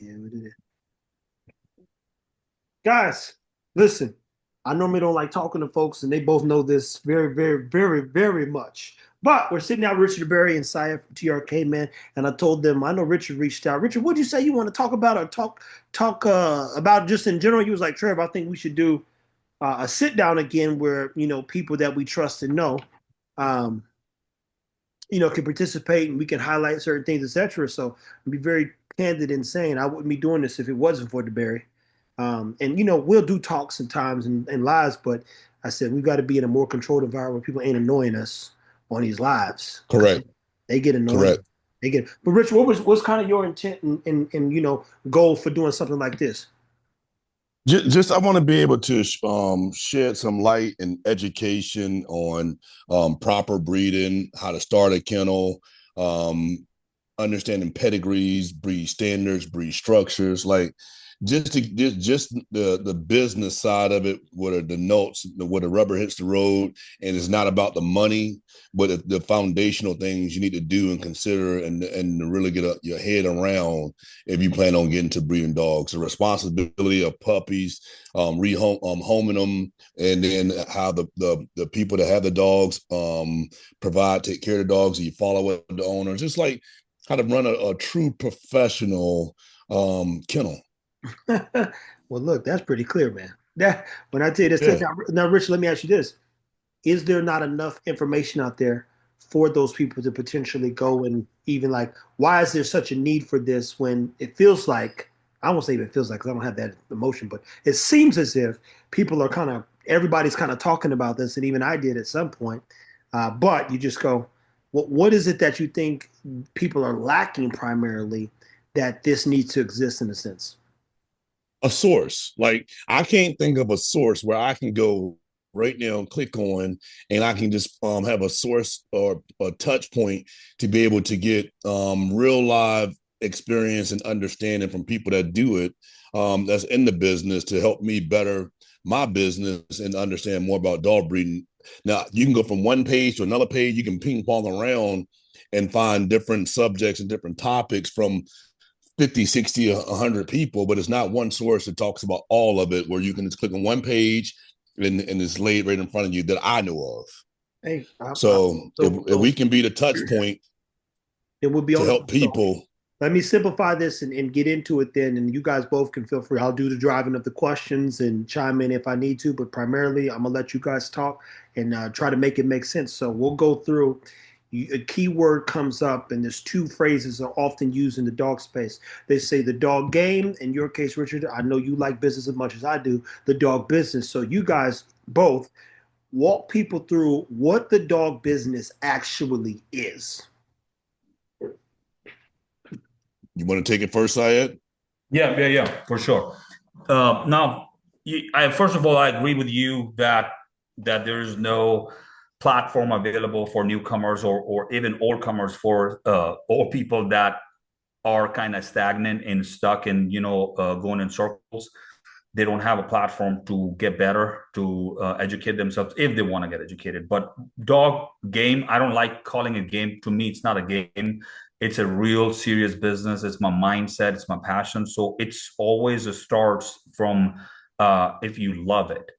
Yeah, we did it. Guys, listen. I normally don't like talking to folks, and they both know this very, very, very, very much. But we're sitting out Richard Berry and Syed from TRK, man, and I told them I know Richard reached out. Richard, what'd you say you want to talk about or talk about just in general? He was like, Trev, I think we should do a sit down again where people that we trust and know, um, can participate and we can highlight certain things, etc. So I'd be very candid in saying I wouldn't be doing this if it wasn't for DeBerry. And we'll do talks sometimes and lives, but I said we've got to be in a more controlled environment where people ain't annoying us on these lives because Correct. they get annoying. Correct. They get. But Rich, what's kind of your intent and goal for doing something like this? Just I want to be able to shed some light and education on proper breeding, how to start a kennel, um, understanding pedigrees, breed standards, breed structures, like just the business side of it, where the notes, where the rubber hits the road, and it's not about the money, but the foundational things you need to do and consider, and really get your head around if you plan on getting to breeding dogs. The responsibility of puppies, homing them, and then how the people that have the dogs take care of the dogs, and you follow up with the owners. Just like how to run a true professional kennel. Well, look, that's pretty clear, man. That when I tell you this, Yeah. now, Rich, let me ask you this: is there not enough information out there for those people to potentially go and even like, why is there such a need for this when it feels like, I won't say if it feels like, because I don't have that emotion, but it seems as if people are everybody's kind of talking about this, and even I did at some point. But you just go, what is it that you think people are lacking primarily that this needs to exist in a sense? A source. Like I can't think of a source where I can go right now and click on, and I can just have a source or a touch point to be able to get real live experience and understanding from people that do it, that's in the business, to help me better my business and understand more about dog breeding. Now you can go from one page to another page, you can ping pong around and find different subjects and different topics from 50, 60, 100 people, but it's not one source that talks about all of it, where you can just click on one page and it's laid right in front of you that I know of. Hey, So if so we can be the touch point it would be to on the help so people. let me simplify this and get into it then, and you guys both can feel free. I'll do the driving of the questions and chime in if I need to, but primarily I'm gonna let you guys talk and try to make it make sense. So we'll go through. A keyword comes up, and there's two phrases are often used in the dog space. They say the dog game. In your case, Richard, I know you like business as much as I do. The dog business. So you guys both walk people through what the dog business actually is. You want to take it first, Syed? Yeah, for sure. Now, first of all, I agree with you that there is no platform available for newcomers or even old comers for or people that are kind of stagnant and stuck and going in circles. They don't have a platform to get better, to educate themselves if they want to get educated. But dog game, I don't like calling it game. To me, it's not a game. It's a real serious business. It's my mindset. It's my passion. So it's always starts from if you love it.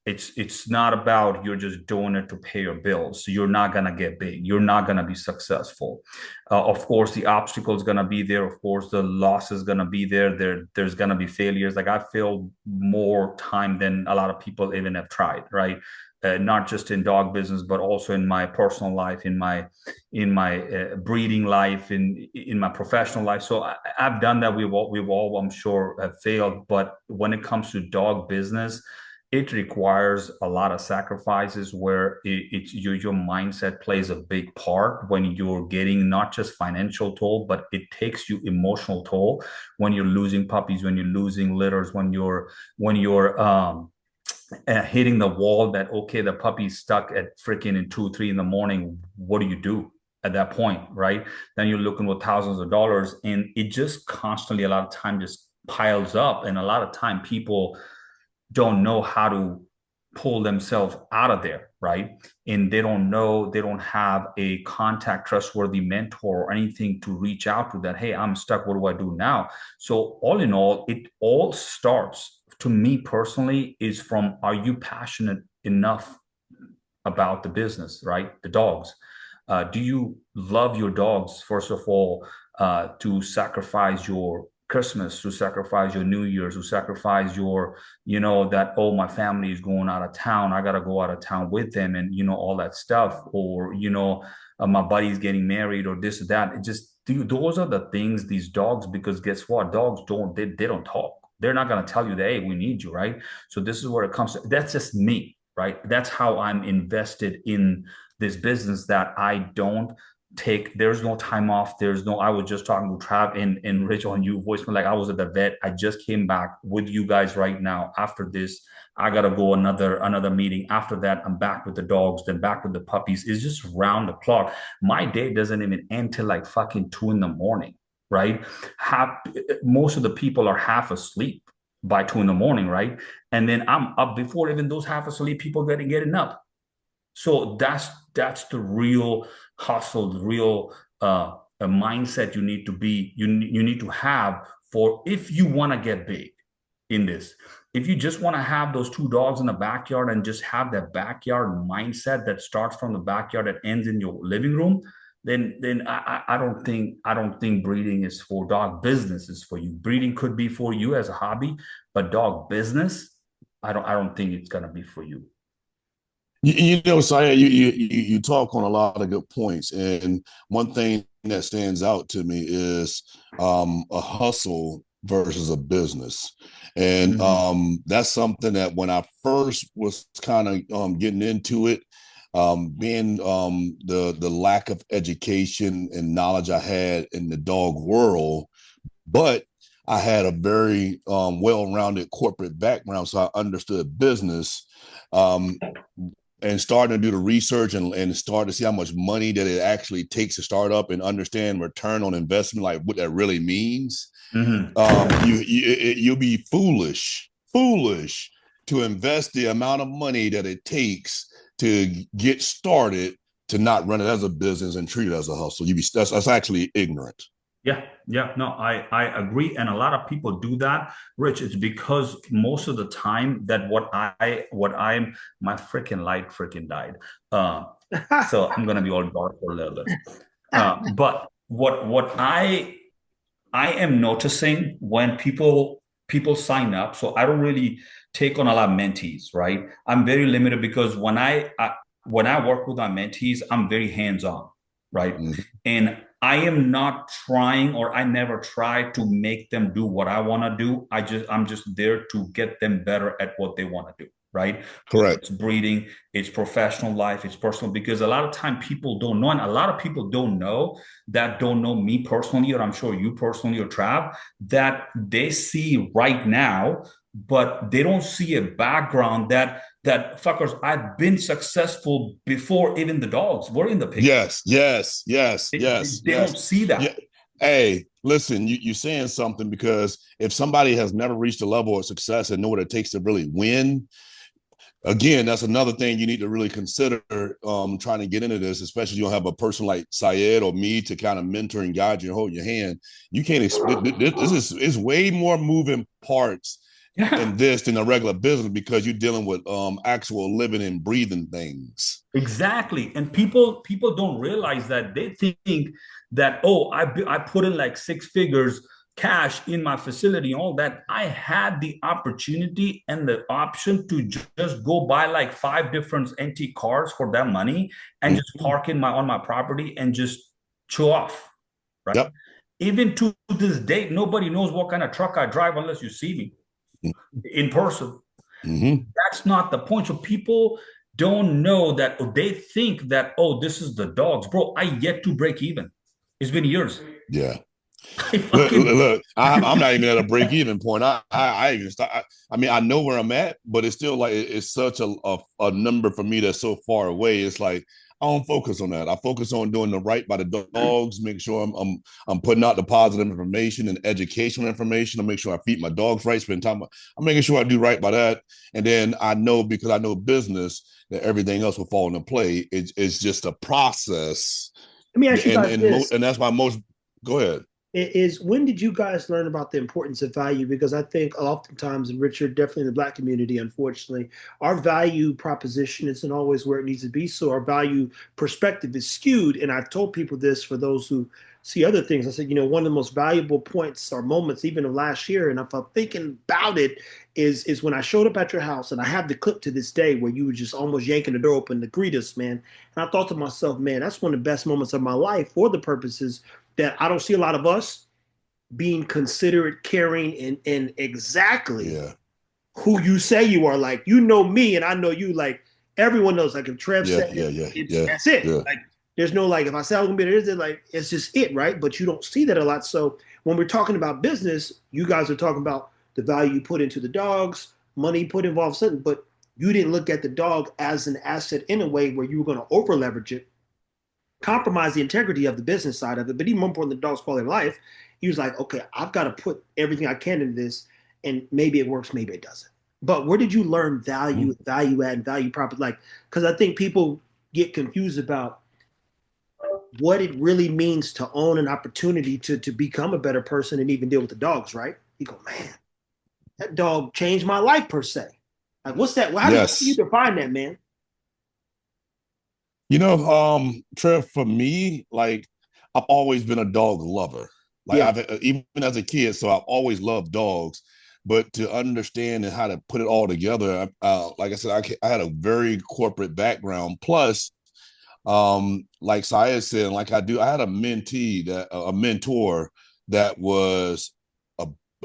It's not about you're just doing it to pay your bills. So you're not gonna get big. You're not gonna be successful. Of course, the obstacle is gonna be there. Of course, the loss is gonna be there. There's gonna be failures. Like I failed more time than a lot of people even have tried. Right. Not just in dog business, but also in my personal life, in my breeding life, in my professional life. So I've done that. We've all, I'm sure, have failed. But when it comes to dog business, it requires a lot of sacrifices where it's your mindset plays a big part when you're getting not just financial toll, but it takes you emotional toll when you're losing puppies, when you're losing litters, when you're hitting the wall that okay, the puppy's stuck at freaking in 2 3 in the morning. What do you do at that point, right? Then you're looking with thousands of dollars, and it just constantly a lot of time just piles up, and a lot of time people don't know how to pull themselves out of there. right? And they don't have a contact, trustworthy mentor or anything to reach out to that, hey, I'm stuck. What do I do now? So all in all, it all starts, to me personally, is from, are you passionate enough about the business, right? The dogs. Do you love your dogs, first of all, to sacrifice your Christmas, to sacrifice your New Year's, to sacrifice your, that, oh, my family is going out of town. I got to go out of town with them and, all that stuff. Or, my buddy's getting married or this or that. It just, those are the things, these dogs, because guess what? Dogs they don't talk. They're not going to tell you that, hey, we need you, right? So this is where it comes to, that's just me, right? That's how I'm invested in this business, that I don't take, there's no time off. I was just talking to Trav and Rich on you voicemail, like I was at the vet. I just came back with you guys right now. After this, I gotta go another meeting. After that, I'm back with the dogs, then back with the puppies. It's just round the clock. My day doesn't even end till like fucking 2 a.m, right? Most of the people are half asleep by 2 a.m, right? And then I'm up before even those half asleep people getting up. So that's the real hustle, the real a mindset you need to be, you need to have, for if you want to get big in this. If you just want to have those 2 dogs in the backyard and just have that backyard mindset that starts from the backyard that ends in your living room, then I don't think breeding is for dog business is for you. Breeding could be for you as a hobby, but dog business, I don't think it's gonna be for you. Syed, you talk on a lot of good points, and one thing that stands out to me is a hustle versus a business, and that's something that when I first was kind of getting into it, being the lack of education and knowledge I had in the dog world, but I had a very well-rounded corporate background, so I understood business. And starting to do the research and start to see how much money that it actually takes to start up and understand return on investment, like what that really means. You'll be foolish to invest the amount of money that it takes to get started, to not run it as a business and treat it as a hustle. That's actually ignorant. Yeah, no, I agree, and a lot of people do that, Rich. It's because most of the time that my freaking light freaking died, so I'm gonna be all dark for a little bit. But what I am noticing when people sign up, so I don't really take on a lot of mentees, right? I'm very limited because when I work with my mentees, I'm very hands on, right? And I am not trying, or I never try to make them do what I want to do. I'm just there to get them better at what they want to do, right? Correct. It's breeding, it's professional life, it's personal, because a lot of time people don't know, and a lot of people don't know me personally, or I'm sure you personally, or Trav, that they see right now, but they don't see a background that fuckers, I've been successful before even the dogs were in the picture. Yes. They don't see that. Yeah. Hey, listen, you're saying something, because if somebody has never reached a level of success and know what it takes to really win, again, that's another thing you need to really consider trying to get into this, especially if you don't have a person like Syed or me to kind of mentor and guide you and hold your hand. You can't expect this is way more moving parts in this than a regular business, because you're dealing with actual living and breathing things. Exactly. And people don't realize that. They think that, oh, I put in like 6 figures cash in my facility and all that. I had the opportunity and the option to just go buy like 5 different antique cars for that money and just park on my property and just show off, right? Yep. Even to this date, nobody knows what kind of truck I drive unless you see me in person. That's not the point. So people don't know that, or they think that, oh, this is the dogs, bro. I yet to break even. It's been years. Yeah. Look, I'm not even at a break even point. I even start. I mean, I know where I'm at, but it's still like it's such a number for me that's so far away. It's like don't focus on that. I focus on doing the right by the dogs, make sure I'm putting out the positive information and educational information. I make sure I feed my dogs right, spend time. I'm making sure I do right by that. And then I know, because I know business, that everything else will fall into play. It's just a process. Let me ask you guys this. And that's why most, go ahead. Is when did you guys learn about the importance of value? Because I think oftentimes, and Richard, definitely in the Black community, unfortunately, our value proposition isn't always where it needs to be. So our value perspective is skewed. And I've told people this, for those who see other things. I said, one of the most valuable points or moments, even of last year, and if I'm thinking about it, is when I showed up at your house, and I have the clip to this day where you were just almost yanking the door open to greet us, man. And I thought to myself, man, that's one of the best moments of my life for the purposes that I don't see a lot of us being considerate, caring, and exactly who you say you are. Like, me and I know you. Like, everyone knows. Like, if Trev said that's it. Yeah. Like, there's no, like, if I say I'm gonna be there, like, it's just it, right? But you don't see that a lot. So when we're talking about business, you guys are talking about the value you put into the dogs, money you put involved, something, but you didn't look at the dog as an asset in a way where you were going to over leverage it, compromise the integrity of the business side of it, but even more important, the dog's quality of life. He was like, okay, I've got to put everything I can into this, and maybe it works, maybe it doesn't. But where did you learn value, value add, and value property? Like, because I think people get confused about what it really means to own an opportunity to become a better person and even deal with the dogs, right? You go, man, that dog changed my life, per se. Like, what's that? How do you define that, man? Trev, for me, like, I've always been a dog lover. Like, even as a kid, so I've always loved dogs. But to understand and how to put it all together, like I said, I had a very corporate background. Plus, like Syed said, like I had a mentor that was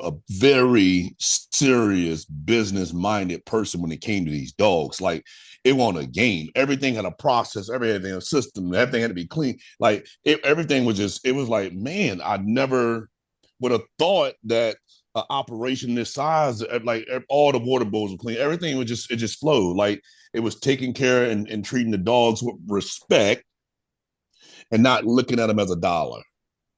a very serious business-minded person when it came to these dogs. Like, it wasn't a game. Everything had a process, everything, a system, everything had to be clean. Like, everything was just, it was like, man, I never would have thought that an operation this size, like, all the water bowls were clean. Everything it just flowed. Like, it was taking care and treating the dogs with respect and not looking at them as a dollar.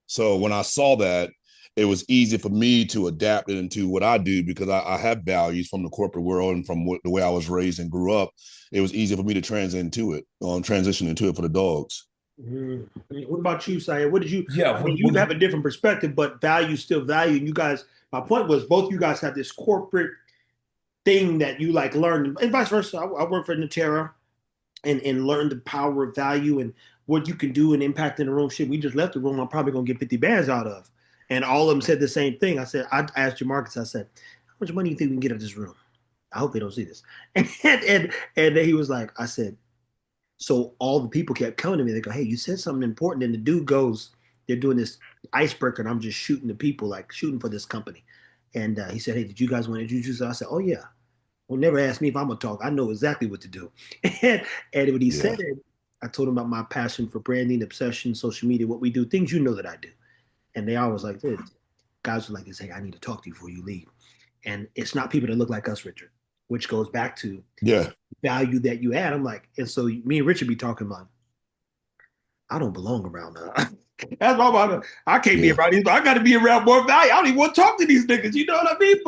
So when I saw that, it was easy for me to adapt it into what I do, because I have values from the corporate world and from the way I was raised and grew up. It was easy for me to transition into it for the dogs. Mm-hmm. What about you, Syed? What did you? Yeah, you have a different perspective, but value still value. And you guys, my point was, both you guys have this corporate thing that you like learned, and vice versa. I work for Natera and learned the power of value and what you can do and impact in the room. Shit, we just left the room. I'm probably gonna get 50 bands out of. And all of them said the same thing. I asked Jamarcus, I said, how much money do you think we can get out of this room? I hope they don't see this. And he was like, I said, so all the people kept coming to me. They go, hey, you said something important. And the dude goes, they're doing this icebreaker, and I'm just shooting the people, like shooting for this company. And he said, hey, did you guys want to introduce us? I said, oh, yeah. Well, never ask me if I'm going to talk. I know exactly what to do. And when he said it, I told him about my passion for branding, obsession, social media, what we do, things you know that I do. And they always like this. Guys were like this, hey, I need to talk to you before you leave. And it's not people that look like us, Richard, which goes back to value that you add. I'm like, and so me and Richard be talking about, I don't belong around that's my motto. I can't be around these, but I got to be around more value. I don't even want to talk to these niggas. You know what I mean?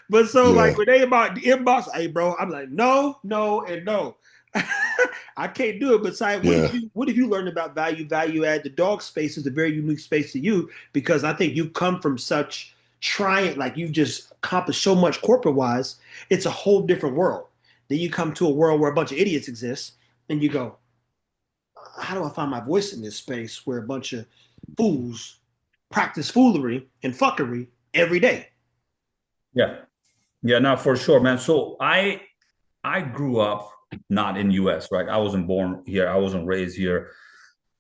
But so like when they about the inbox, hey, bro, I'm like, no, and no. I can't do it. But Syed, what have you learned about value add? The dog space is a very unique space to you, because I think you've come from such trying, like you've just accomplished so much corporate wise. It's a whole different world. Then you come to a world where a bunch of idiots exist, and you go, how do I find my voice in this space where a bunch of fools practice foolery and fuckery every day? Yeah, no, for sure, man. So I grew up not in US, right? I wasn't born here. I wasn't raised here.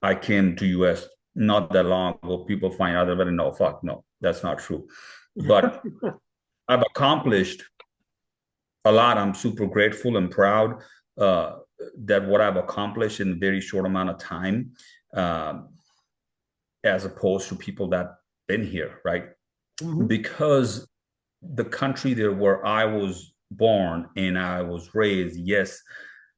I came to US not that long ago. People find out about it. No, fuck, no, that's not true. But I've accomplished a lot. I'm super grateful and proud that what I've accomplished in a very short amount of time, as opposed to people that been here, right? Mm-hmm. Because the country there where I was born and I was raised, yes,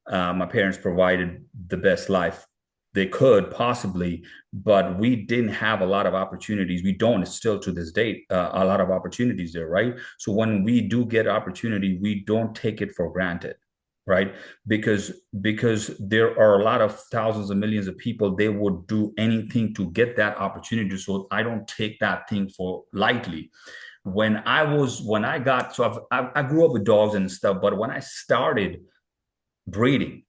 my parents provided the best life They could possibly, but we didn't have a lot of opportunities. We don't still to this date, a lot of opportunities there, right? So when we do get opportunity, we don't take it for granted, right? Because there are a lot of thousands of millions of people, they would do anything to get that opportunity. So I don't take that thing for lightly. I grew up with dogs and stuff, but when I started breeding,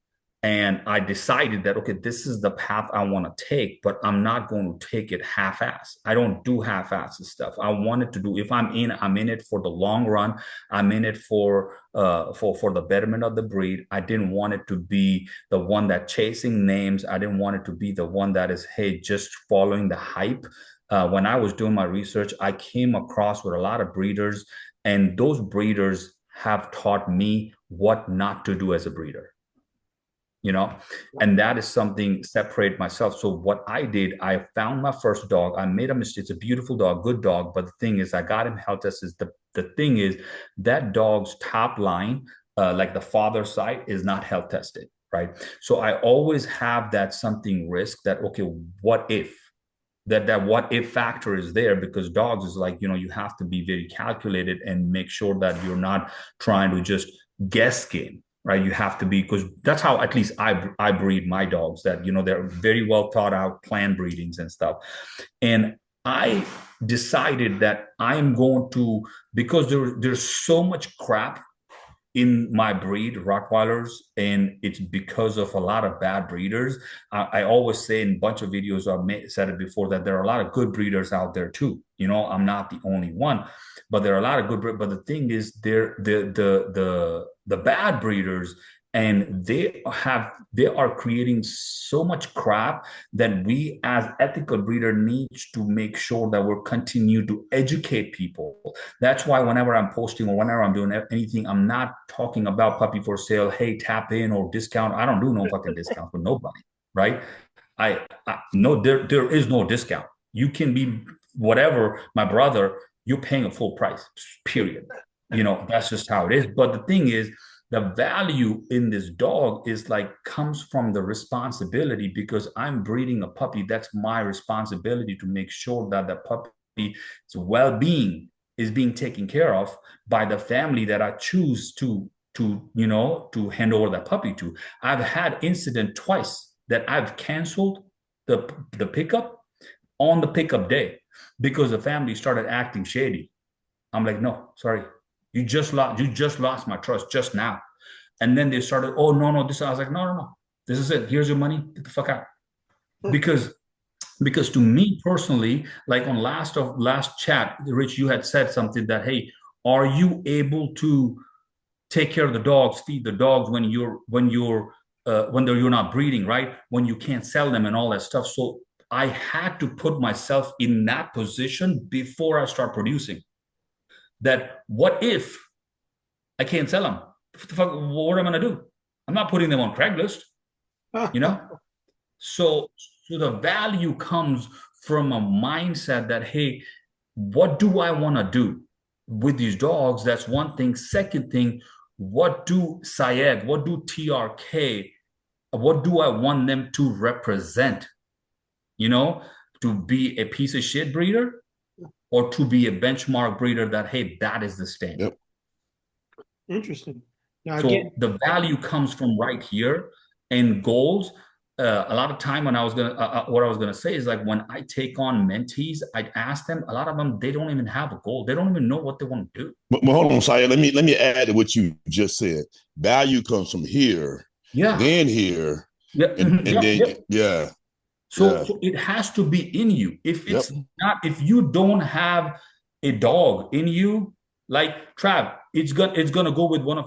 and I decided that, okay, this is the path I want to take, but I'm not going to take it half-ass. I don't do half-ass stuff. I wanted to do, if I'm in it for the long run. I'm in it for the betterment of the breed. I didn't want it to be the one that chasing names. I didn't want it to be the one that is, hey, just following the hype. When I was doing my research, I came across with a lot of breeders, and those breeders have taught me what not to do as a breeder. And that is something separate myself. So what I did, I found my first dog. I made a mistake. It's a beautiful dog, good dog. But the thing is, I got him health tested. The thing is, that dog's top line, like the father side, is not health tested, right? So I always have that something risk that, okay, what if? That what if factor is there, because dogs is like, you have to be very calculated and make sure that you're not trying to just guess game. Right, you have to be, because that's how at least I breed my dogs. That they're very well thought out, planned breedings and stuff. And I decided that I'm going to, because there's so much crap in my breed, Rottweilers, and it's because of a lot of bad breeders. I always say in a bunch of videos, I've said it before, that there are a lot of good breeders out there too. I'm not the only one, but there are a lot of good breeders. But the thing is, they're the bad breeders, and they are creating so much crap that we as ethical breeder needs to make sure that we're continue to educate people. That's why whenever I'm posting or whenever I'm doing anything, I'm not talking about puppy for sale, hey, tap in or discount. I don't do no fucking discount for nobody, right? I no, there is no discount. You can be whatever, my brother, you're paying a full price, period. That's just how it is. But the thing is, the value in this dog is like comes from the responsibility, because I'm breeding a puppy. That's my responsibility to make sure that the puppy's well-being is being taken care of by the family that I choose to hand over that puppy to. I've had incident twice that I've canceled the pickup on the pickup day because the family started acting shady. I'm like, no, sorry. You just lost my trust just now. And then they started, oh, no, this. I was like, no. This is it. Here's your money. Get the fuck out. Because to me personally, like on last chat, Rich, you had said something that, hey, are you able to take care of the dogs, feed the dogs when you're not breeding, right? When you can't sell them and all that stuff. So I had to put myself in that position before I start producing. That what if I can't sell them? What the fuck? What am I gonna do? I'm not putting them on Craigslist, So the value comes from a mindset that, hey, what do I want to do with these dogs? That's one thing. Second thing, what do Syed, what do TRK, what do I want them to represent? To be a piece of shit breeder, or to be a benchmark breeder that, hey, that is the standard. Yep. Interesting. Now, so again, the value comes from right here, and goals. A lot of time when I was what I was gonna say is, like, when I take on mentees, I'd ask them. A lot of them, they don't even have a goal. They don't even know what they want to do. But hold on, Syed. Let me add to what you just said. Value comes from here, then here, and then yeah. So it has to be in you. If it's not, if you don't have a dog in you, like Trav, it's gonna go with one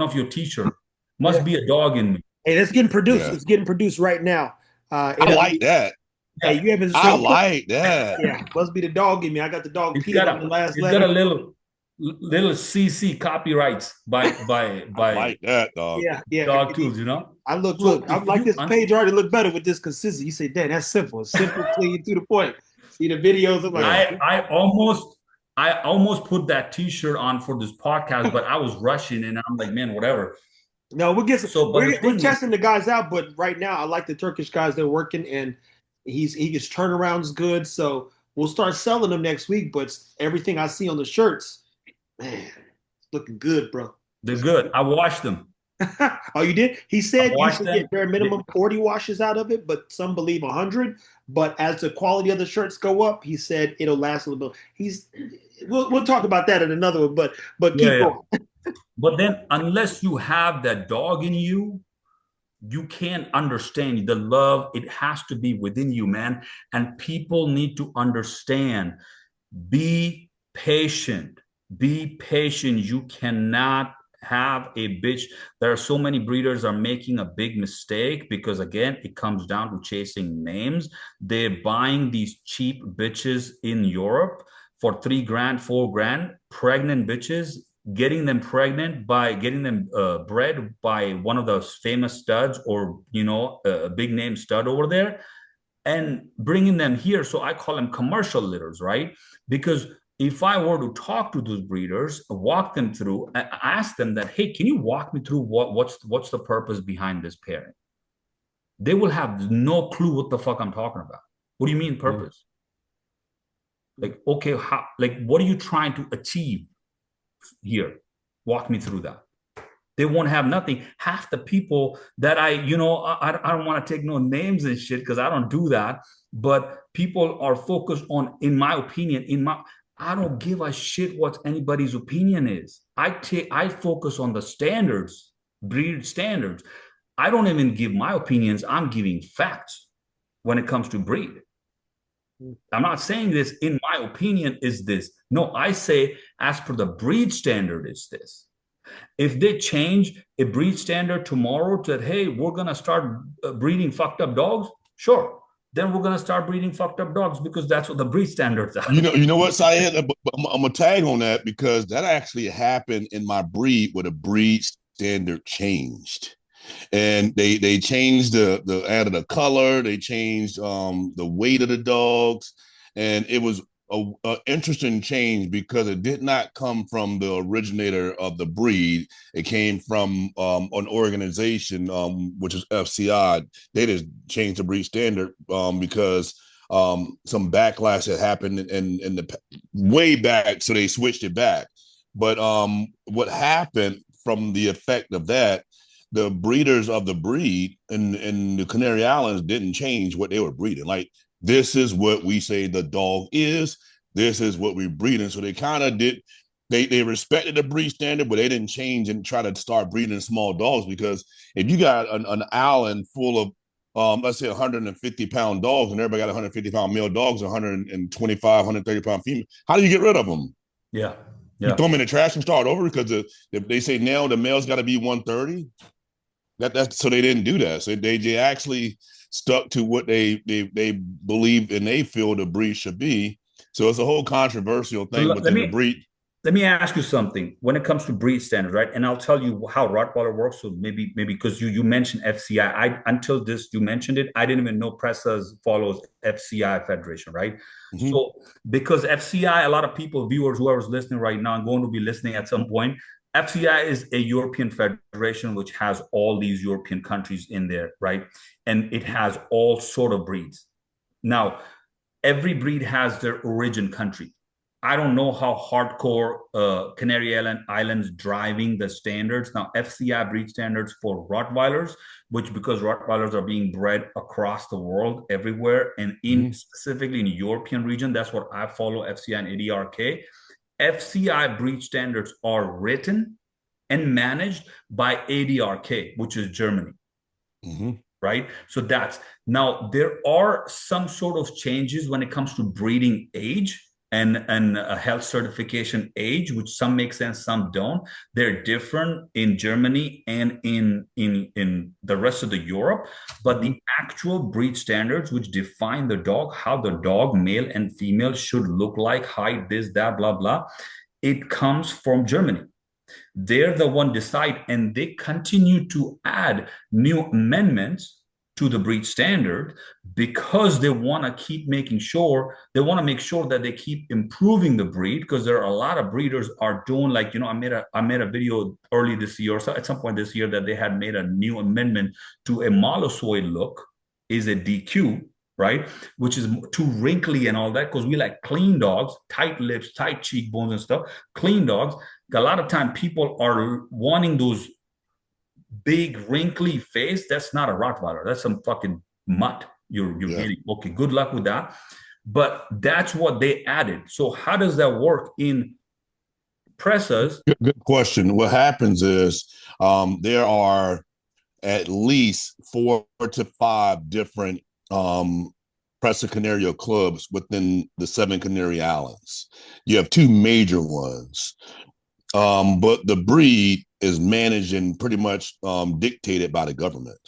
of your t-shirts. Must be a dog in me. Hey, that's getting produced. Yeah. It's getting produced right now. I like that. Hey, you haven't. I like that. Yeah, must be the dog in me. I got the dog. It's got a little CC copyrights by I like that, dog. Yeah. Dog tools, I look. I like this page already look better with this consistency. You say, "Damn, that's simple. Simple, clean, to the point." See the videos. I'm like, I almost put that T-shirt on for this podcast, but I was rushing, and I'm like, man, whatever. No, we'll get So, but the we're thing is, testing the guys out, but right now I like the Turkish guys that are working, and he gets turnarounds good. So we'll start selling them next week. But everything I see on the shirts, man, it's looking good, bro. they're It's good. I washed them. oh, you did? He I said you washed should get them. bare minimum 40 washes out of it, but some believe 100. But as the quality of the shirts go up, he said it'll last a little bit. We'll talk about that in another one, but Yeah, keep yeah. going. But then, unless you have that dog in you, you can't understand the love. It has to be within you, man. And people need to understand. Be patient. Be patient. You cannot have a bitch. There are so many breeders are making a big mistake because again, it comes down to chasing names. They're buying these cheap bitches in Europe for 3 grand, 4 grand, pregnant bitches, getting them pregnant by getting them bred by one of those famous studs or a big name stud over there and bringing them here. So I call them commercial litters, right? Because if I were to talk to those breeders, walk them through, ask them that, hey, can you walk me through what's the purpose behind this pairing? They will have no clue what the fuck I'm talking about. What do you mean purpose? Like, okay, how, like, what are you trying to achieve here? Walk me through that. They won't have nothing. Half the people that I don't want to take no names and shit because I don't do that. But people are focused on, in my opinion, I don't give a shit what anybody's opinion is. I focus on the standards, breed standards. I don't even give my opinions. I'm giving facts when it comes to breed. I'm not saying this in my opinion is this. No, I say as per the breed standard is this. If they change a breed standard tomorrow to that, hey, we're going to start breeding fucked up dogs, sure. Then we're going to start breeding fucked up dogs because that's what the breed standards are. You know what, Syed? I'm gonna tag on that because that actually happened in my breed where the breed standard changed. And they changed the added a color, they changed the weight of the dogs, and it was a interesting change because it did not come from the originator of the breed. It came from an organization which is FCI. They just changed the breed standard because some backlash had happened in the way back, so they switched it back. But what happened from the effect of that, the breeders of the breed in the Canary Islands didn't change what they were breeding. Like, this is what we say the dog is. This is what we're breeding. So they kind of did. They respected the breed standard, but they didn't change and try to start breeding small dogs because if you got an island full of let's say 150-pound dogs and everybody got 150-pound male dogs, 125, 130-pound female, how do you get rid of them? Yeah. You Yeah. throw them in the trash and start over because they say now the male's got to be 130. That's so they didn't do that. So they actually stuck to what they believe and they feel the breed should be. So it's a whole controversial So thing within the breed. let me ask you something when it comes to breed standards, right? And I'll tell you how Rottweiler works. So maybe because you mentioned FCI. Until this you mentioned it, I didn't even know Pressas follows FCI Federation, right? Mm-hmm. So because FCI, a lot of people, viewers, whoever's listening right now, going to be listening at some point. FCI is a European federation which has all these European countries in there, right? And it has all sort of breeds. Now, every breed has their origin country. I don't know how hardcore Canary Islands driving the standards. Now, FCI breed standards for Rottweilers, which because Rottweilers are being bred across the world everywhere and in specifically in the European region, that's what I follow, FCI and ADRK. FCI breed standards are written and managed by ADRK, which is Germany. Right? So that's now there are some sort of changes when it comes to breeding age and a health certification age, which some make sense, some don't. They're different in Germany and in the rest of the Europe, but the actual breed standards which define the dog, how the dog, male and female, should look like, height, this, that, blah, blah, it comes from Germany. They're the one decide, and they continue to add new amendments to the breed standard because they want to keep making sure they want to make sure that they keep improving the breed, because there are a lot of breeders are doing, like, I made a video early this year, so at some point this year, that they had made a new amendment to a molossoid look is a DQ, right? Which is too wrinkly and all that, because we like clean dogs, tight lips, tight cheekbones and stuff, clean dogs. A lot of time people are wanting those big wrinkly face. That's not a Rottweiler. That's some fucking mutt you're getting. Okay, good luck with that. But that's what they added. So how does that work in presses? Good question. What happens is there are at least 4 to 5 different Presa Canario clubs within the 7 Canary Islands. You have 2 major ones. But the breed is managed and pretty much dictated by the government.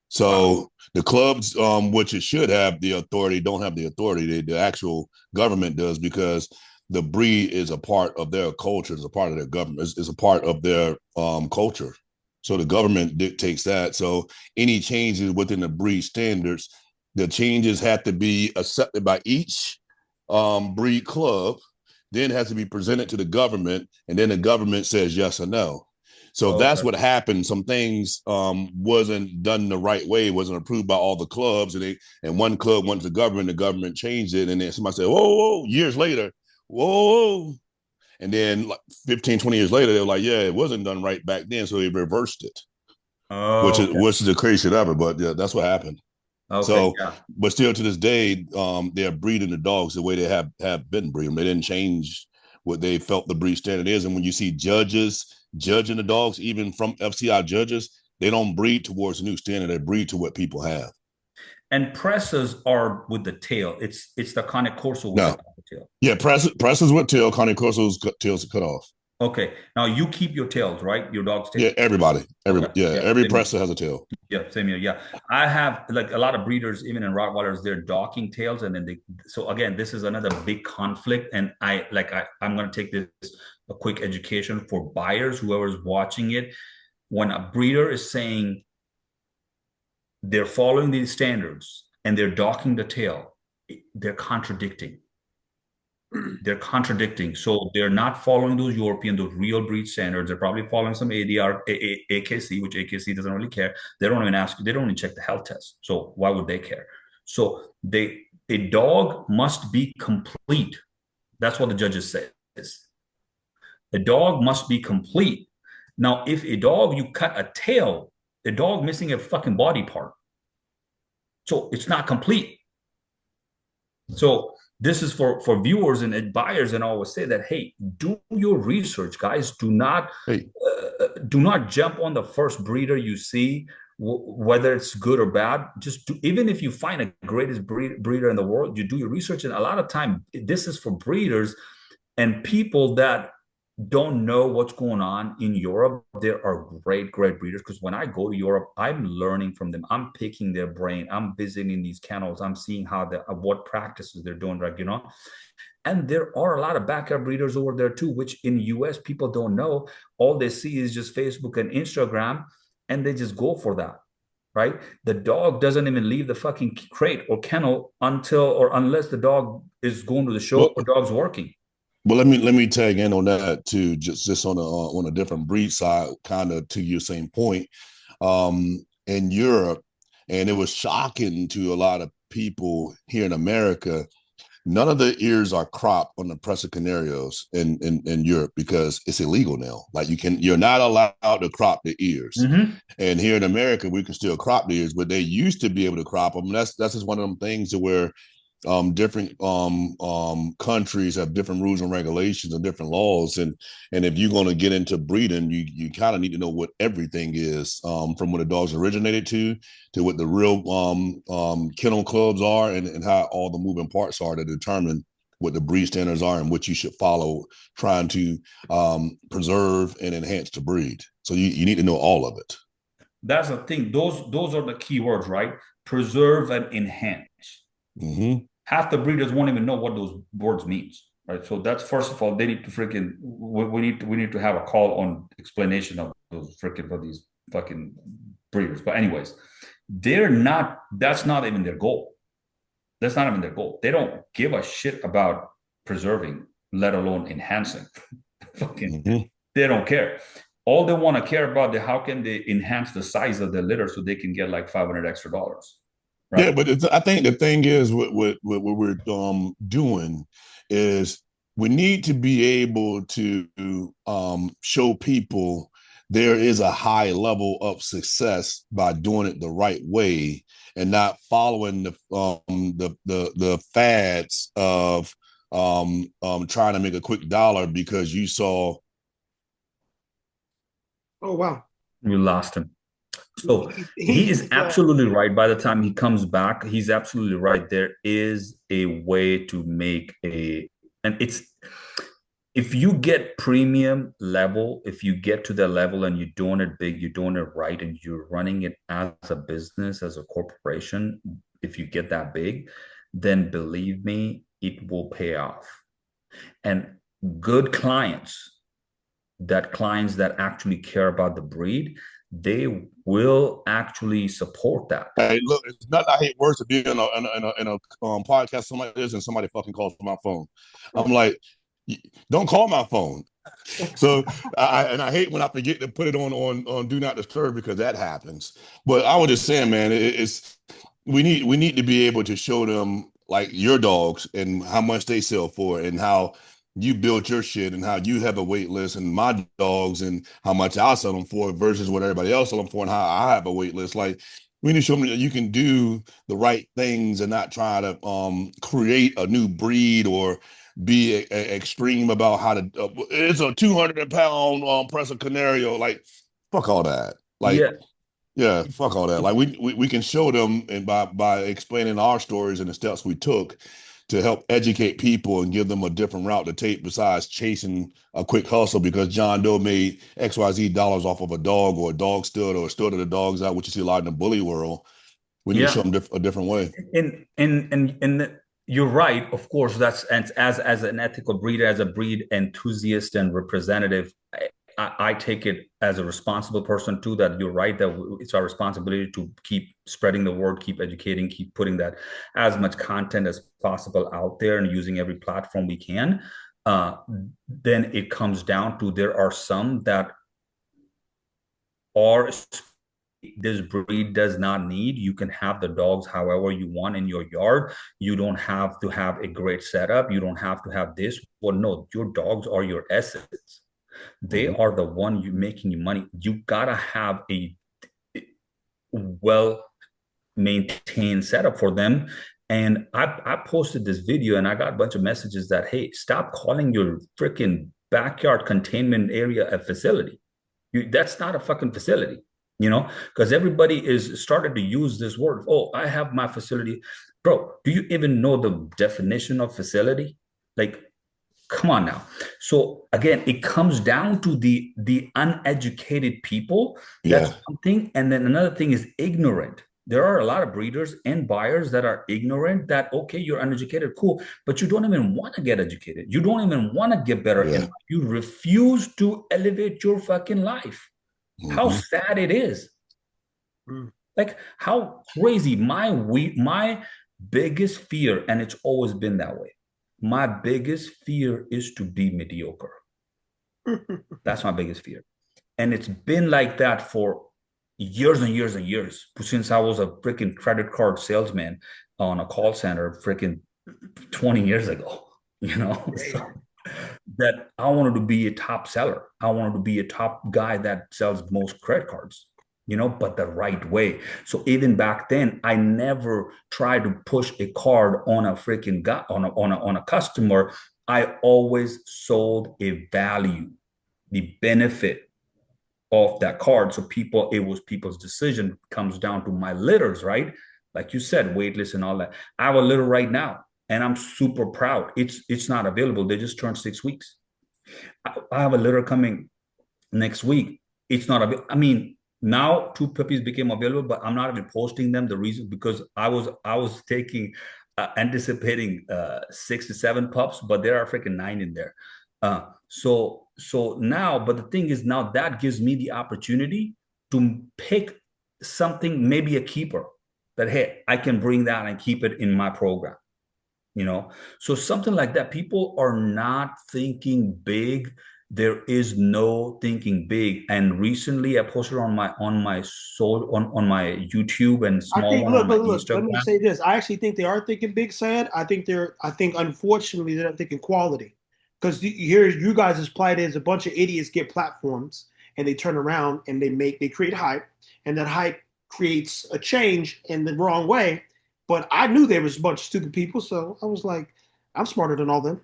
So the clubs, which it should have the authority, don't have the authority. The actual government does, because the breed is a part of their culture, is a part of their government, is a part of their culture. So the government dictates that. So any changes within the breed standards, the changes have to be accepted by each breed club, then has to be presented to the government, and then the government says yes or no. So that's what happened. Some things wasn't done the right way, wasn't approved by all the clubs, and one club went to the government changed it, and then somebody said, whoa, years later, whoa. And then like 15, 20 years later, they were like, yeah, it wasn't done right back then, so they reversed it, which is the crazy shit ever, but yeah, that's what happened. Okay, so, but still to this day, they're breeding the dogs the way they have been breeding. They didn't change what they felt the breed standard is. And when you see judges judging the dogs, even from FCI judges, they don't breed towards a new standard. They breed to what people have. And presses are with the tail. It's the Cane Corso with the tail. Yeah, presses with tail. Cane Corso's tails are cut off. Okay. Now you keep your tails, right? Your dog's tail. Yeah, everybody. Every presser has a tail. Yeah, same here. Yeah. I have like a lot of breeders, even in Rottweilers, they're docking tails. And then so again, this is another big conflict. And I'm going to take this a quick education for buyers, whoever's watching it. When a breeder is saying they're following these standards and they're docking the tail, they're contradicting. They're contradicting. So they're not following those real breed standards. They're probably following some ADR, AKC, which AKC doesn't really care. They don't even ask, they don't even check the health test. So why would they care? So a dog must be complete. That's what the judges say. A dog must be complete. Now, if a dog, you cut a tail, a dog missing a fucking body part. So it's not complete. So this is for viewers and buyers, and I always say that, hey, do your research, guys. Do not jump on the first breeder you see, whether it's good or bad. Even if you find a greatest breeder in the world, you do your research. And a lot of time, this is for breeders and people that don't know what's going on in Europe. There are great breeders, because when I go to Europe, I'm learning from them. I'm picking their brain. I'm visiting these kennels. I'm seeing what practices they're doing, right? And there are a lot of backyard breeders over there too, which in US people don't know. All they see is just Facebook and Instagram, and they just go for that, right? The dog doesn't even leave the fucking crate or kennel unless the dog is going to the show or dog's working. Well, let me tag in on that too, just on a different breed side, kind of to your same point. In Europe, and it was shocking to a lot of people here in America, none of the ears are cropped on the Presa Canarios in Europe, because it's illegal now. Like you're not allowed to crop the ears. Mm-hmm. And here in America, we can still crop the ears, but they used to be able to crop them. That's just one of them things to where different countries have different rules and regulations and different laws, and if you're going to get into breeding, you kind of need to know what everything is, from when the dogs originated to what the real kennel clubs are, and how all the moving parts are to determine what the breed standards are and what you should follow, trying to preserve and enhance the breed. So you need to know all of it. That's the thing. Those are the key words, right? Preserve and enhance. Mm-hmm. Half the breeders won't even know what those words means, right? So that's, first of all, they need to we need to have a call on explanation of those for these fucking breeders. But anyways, that's not even their goal. That's not even their goal. They don't give a shit about preserving, let alone enhancing. Fucking, they don't care. All they want to care about is how can they enhance the size of the litter so they can get like $500 extra. Right? Yeah, but I think the thing is what we're doing is we need to be able to show people there is a high level of success by doing it the right way and not following the fads of trying to make a quick dollar because you saw. Oh wow. We lost him. So he is absolutely right. By the time he comes back, he's absolutely right. There is a way to make and it's, if you get premium level, if you get to that level and you're doing it big, you're doing it right, and you're running it as a business, as a corporation, if you get that big, then believe me, it will pay off. And good clients that actually care about the breed, they will actually support that. Hey, look, it's nothing I hate worse to be in a podcast something like this and somebody fucking calls my phone. I'm like, don't call my phone. So I hate when I forget to put it on do not disturb because that happens. But I was just saying, man, we need to be able to show them like your dogs and how much they sell for and how you built your shit and how you have a wait list and my dogs and how much I sell them for versus what everybody else sell them for and how I have a wait list. Like we need to show them that you can do the right things and not try to create a new breed or be extreme about how to. It's a 200-pound Presa Canario. Like fuck all that. Like yeah, fuck all that. Like we can show them and by explaining our stories and the steps we took to help educate people and give them a different route to take besides chasing a quick hustle because John Doe made XYZ dollars off of a dog or a dog stud or a stud of the dogs out, which you see a lot in the bully world. We need to show them a different way. And you're right. Of course, that's as an ethical breeder, as a breed enthusiast and representative, I take it as a responsible person too, that you're right, that it's our responsibility to keep spreading the word, keep educating, keep putting that as much content as possible out there and using every platform we can. Then it comes down to there are some that are this breed does not need. You can have the dogs however you want in your yard. You don't have to have a great setup. You don't have to have this. Well, no, your dogs are your assets. They are the one you making you money. You gotta have a well maintained setup for them. And I posted this video and I got a bunch of messages that, hey, stop calling your freaking backyard containment area a facility. That's not a fucking facility, because everybody is started to use this word. Oh, I have my facility. Bro, do you even know the definition of facility? Like, come on now. So again, it comes down to the uneducated people. That's one thing. And then another thing is ignorant. There are a lot of breeders and buyers that are ignorant that, okay, you're uneducated, cool, but you don't even want to get educated. You don't even want to get better. And you refuse to elevate your fucking life. How sad it is. Like how crazy. My biggest fear, and it's always been that way, my biggest fear is to be mediocre. That's my biggest fear. And it's been like that for years and years and years, since I was a freaking credit card salesman on a call center freaking 20 years ago, so that I wanted to be a top seller. I wanted to be a top guy that sells most credit cards, but the right way. So even back then, I never tried to push a card on a freaking guy, on a customer. I always sold a value, the benefit of that card. So it was people's decision. Comes down to my litters, right? Like you said, waitlist and all that. I have a litter right now, and I'm super proud. It's not available. They just turned 6 weeks. I have a litter coming next week. It's not available. I mean, now 2 puppies became available, but I'm not even posting them. The reason, because I was taking anticipating 6 to 7 pups, but there are freaking 9 in there. So now, but the thing is, now that gives me the opportunity to pick something, maybe a keeper that, hey, I can bring that and keep it in my program, you know? So something like that. People are not thinking big. There is no thinking big. And recently I posted on my YouTube and I small think, one on my look, let me Instagram. say this. I actually think they are thinking big, Sad. I think unfortunately they're not thinking quality. Because here you guys as plight is a bunch of idiots get platforms and they turn around and they create hype, and that hype creates a change in the wrong way. But I knew there was a bunch of stupid people, so I was like, I'm smarter than all them.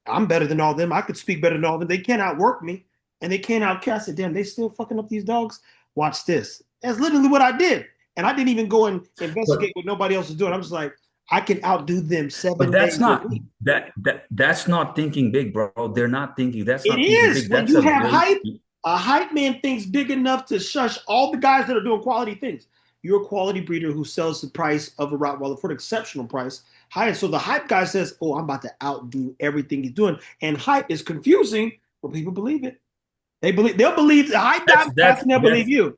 I'm better than all them. I could speak better than all them. They can't outwork me and they can't outcast it. Damn, they still fucking up these dogs. Watch this. That's literally what I did. And I didn't even go and But investigate what nobody else is doing. I'm just like, I can outdo them but 7 days a week. that's not thinking big, bro. They're not thinking. That's It not thinking is. big. When That's you a have very hype, a hype man thinks big enough to shush all the guys that are doing quality things. You're a quality breeder who sells the price of a Rottweiler for an exceptional price. High. So the hype guy says, oh, I'm about to outdo everything he's doing. And hype is confusing, but people believe it. They'll believe the hype guy that's faster than they'll believe you.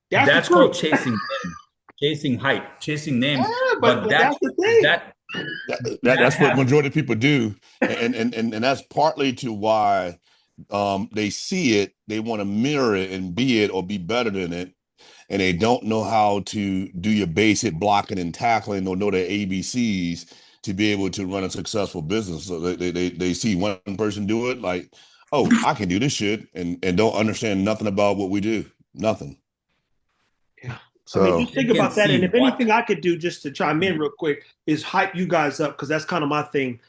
That's the that's called truth. chasing name, chasing hype, chasing Yeah, name. but But that's the thing. that that That's what has majority of people do, and that's partly to why they see it, they want to mirror it and be it or be better than it, and they don't know how to do your basic blocking and tackling or know their ABCs to be able to run a successful business. So they see one person do it, like, oh, I can do this shit, and don't understand nothing about what we do, nothing. Yeah. I mean, So just they think can about that. And see if what. anything I could do just to chime in real quick is hype you guys up because that's kind of my thing.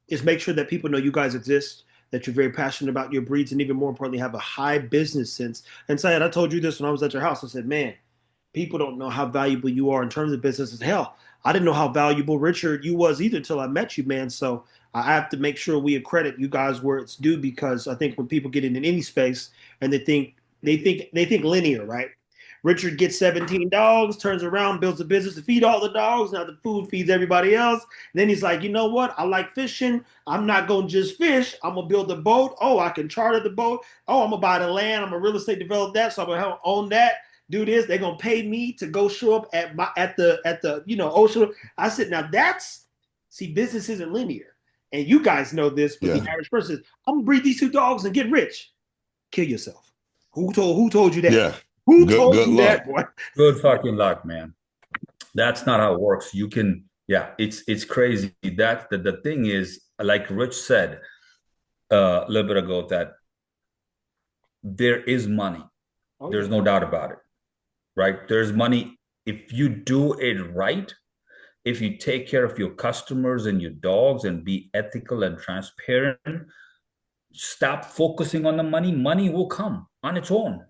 Is make sure that people know you guys exist, that you're very passionate about your breeds, and even more importantly, have a high business sense. And Syed, I told you this when I was at your house. I said, man, people don't know how valuable you are in terms of business. Hell, I didn't know how valuable Richard you was either until I met you, man. So I have to make sure we accredit you guys where it's due because I think when people get in any space and they think linear, right? Richard gets 17 dogs, turns around, builds a business to feed all the dogs. Now the food feeds everybody else. And then he's like, you know what? I like fishing. I'm not going to just fish. I'm going to build a boat. Oh, I can charter the boat. Oh, I'm going to buy the land. I'm a real estate develop that. So I'm going to own that. Do this. They're going to pay me to go show up at the ocean. I said, now see, business isn't linear. And you guys know this, but the yeah, average person says, I'm going to breed these 2 dogs and get rich. Kill yourself. Who told you that? yeah. Who told Good you luck. that, boy? Good fucking luck, man. That's not how it works. You can, yeah, it's crazy. That the thing is, like Rich said a little bit ago, that there is money. Oh yeah. There's no doubt about it, right? There's money if you do it right. If you take care of your customers and your dogs and be ethical and transparent, stop focusing on the money. Money will come on its own.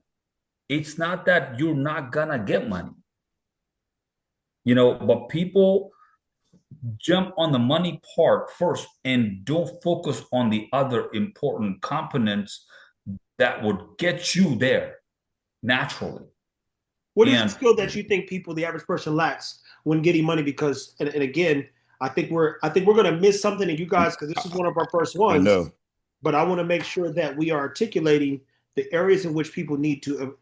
It's not that you're not gonna get money, but people jump on the money part first and don't focus on the other important components that would get you there naturally. What is the And skill that you think the average person lacks when getting money? Because and again, I think we're gonna miss something in you guys because this is one of our first I ones. know. But I want to make sure that we are articulating the areas in which people need to,